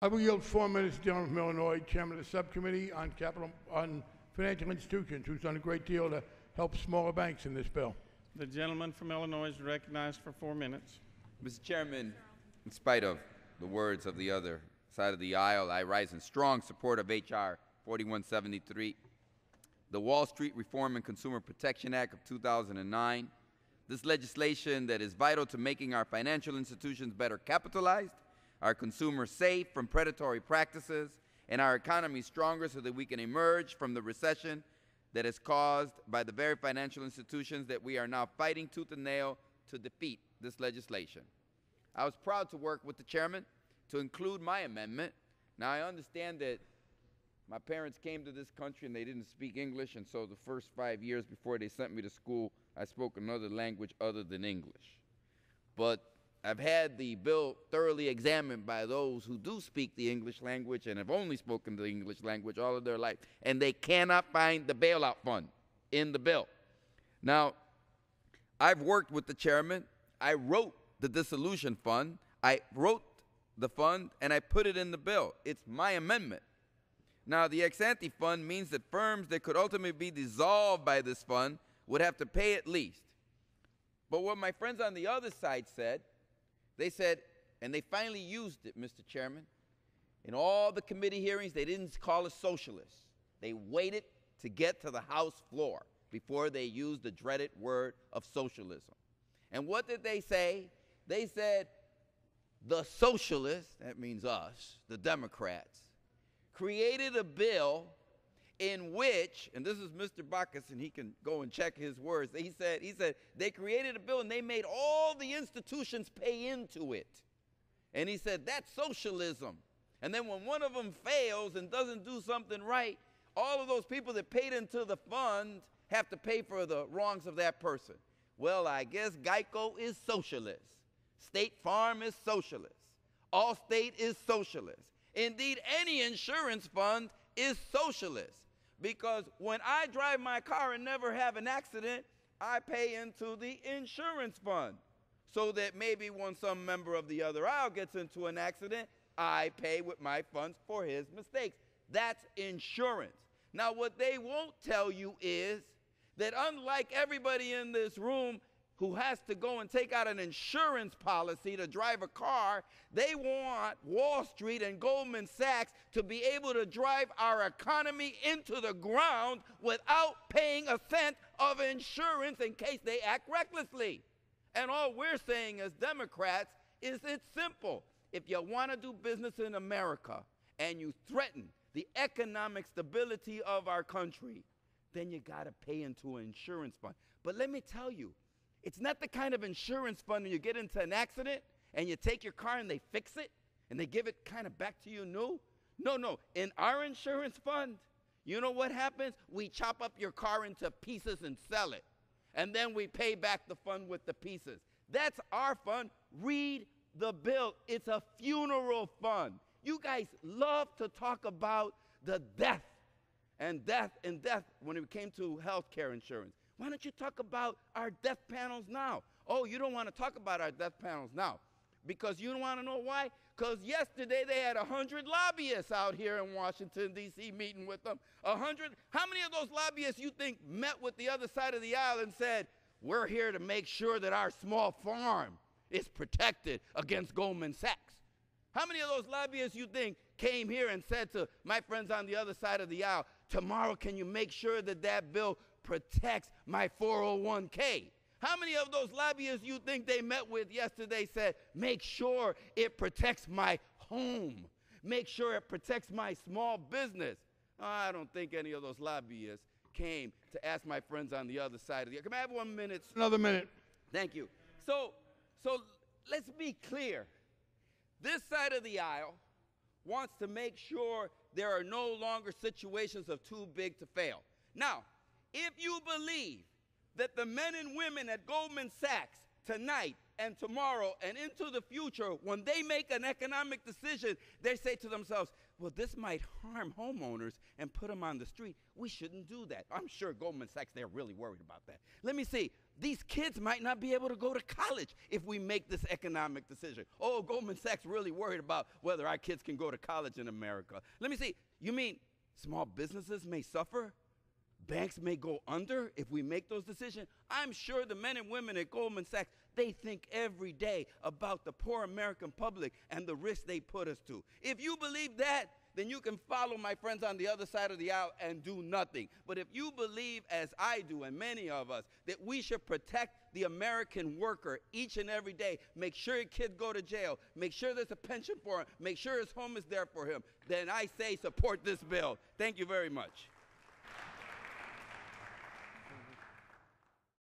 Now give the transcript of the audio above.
I will yield 4 minutes to the gentleman from Illinois, Chairman of the Subcommittee on Financial Institutions, who's done a great deal to help smaller banks in this bill. The gentleman from Illinois is recognized for 4 minutes. Mr. Chairman, in spite of the words of the other side of the aisle, I rise in strong support of H.R. 4173, the Wall Street Reform and Consumer Protection Act of 2009. This legislation that is vital to making our financial institutions better capitalized, our consumers safe from predatory practices, and our economy stronger so that we can emerge from the recession that is caused by the very financial institutions that we are now fighting tooth and nail to defeat this legislation. I was proud to work with the chairman to include my amendment. Now, I understand that my parents came to this country and they didn't speak English, and so the first 5 years before they sent me to school, I spoke another language other than English. But I've had the bill thoroughly examined by those who do speak the English language and have only spoken the English language all of their life, and they cannot find the bailout fund in the bill. Now, I've worked with the chairman. I wrote the Dissolution Fund. I wrote the fund, and I put it in the bill. It's my amendment. Now, the ex-ante fund means that firms that could ultimately be dissolved by this fund would have to pay at least. But what my friends on the other side said, they said, and they finally used it, Mr. Chairman, in all the committee hearings, they didn't call us socialists. They waited to get to the House floor before they used the dreaded word of socialism. And what did they say? They said, the socialists, that means us, the Democrats, created a bill in which, and this is Mr. Bacchus, and he can go and check his words. He said they created a bill and they made all the institutions pay into it. And he said, that's socialism. And then when one of them fails and doesn't do something right, all of those people that paid into the fund have to pay for the wrongs of that person. Well, I guess Geico is socialist. State Farm is socialist. Allstate is socialist. Indeed, any insurance fund is socialist. Because when I drive my car and never have an accident, I pay into the insurance fund. So that maybe when some member of the other aisle gets into an accident, I pay with my funds for his mistakes. That's insurance. Now, what they won't tell you is that unlike everybody in this room who has to go and take out an insurance policy to drive a car, they want Wall Street and Goldman Sachs to be able to drive our economy into the ground without paying a cent of insurance in case they act recklessly. And all we're saying as Democrats is it's simple. If you want to do business in America and you threaten the economic stability of our country, then you got to pay into an insurance fund. But let me tell you, it's not the kind of insurance fund when you get into an accident and you take your car and they fix it and they give it kind of back to you new. No. In our insurance fund, you know what happens? We chop up your car into pieces and sell it. And then we pay back the fund with the pieces. That's our fund. Read the bill. It's a funeral fund. You guys love to talk about the death and death when it came to health care insurance. Why don't you talk about our death panels now? Oh, you don't want to talk about our death panels now. Because you don't want to know why? Because yesterday they had 100 lobbyists out here in Washington, D.C. meeting with them. 100. How many of those lobbyists you think met with the other side of the aisle and said, we're here to make sure that our small farm is protected against Goldman Sachs? How many of those lobbyists you think came here and said to my friends on the other side of the aisle, tomorrow can you make sure that that bill protects my 401k? How many of those lobbyists you think they met with yesterday said, make sure it protects my home, make sure it protects my small business? I don't think any of those lobbyists came to ask my friends on the other side of the aisle. Can I have 1 minute? Another minute. Thank you. So let's be clear. This side of the aisle wants to make sure there are no longer situations of too big to fail. Now, if you believe that the men and women at Goldman Sachs tonight and tomorrow and into the future, when they make an economic decision, they say to themselves, well, this might harm homeowners and put them on the street. We shouldn't do that. I'm sure Goldman Sachs, they're really worried about that. Let me see. these kids might not be able to go to college if we make this economic decision. Oh, Goldman Sachs really worried about whether our kids can go to college in America. Let me see, you mean small businesses may suffer? Banks may go under if we make those decisions? I'm sure the men and women at Goldman Sachs, they think every day about the poor American public and the risk they put us to. If you believe that, then you can follow my friends on the other side of the aisle and do nothing. But if you believe, as I do and many of us, that we should protect the American worker each and every day, make sure your kids go to jail, make sure there's a pension for him, make sure his home is there for him, then I say support this bill. Thank you very much.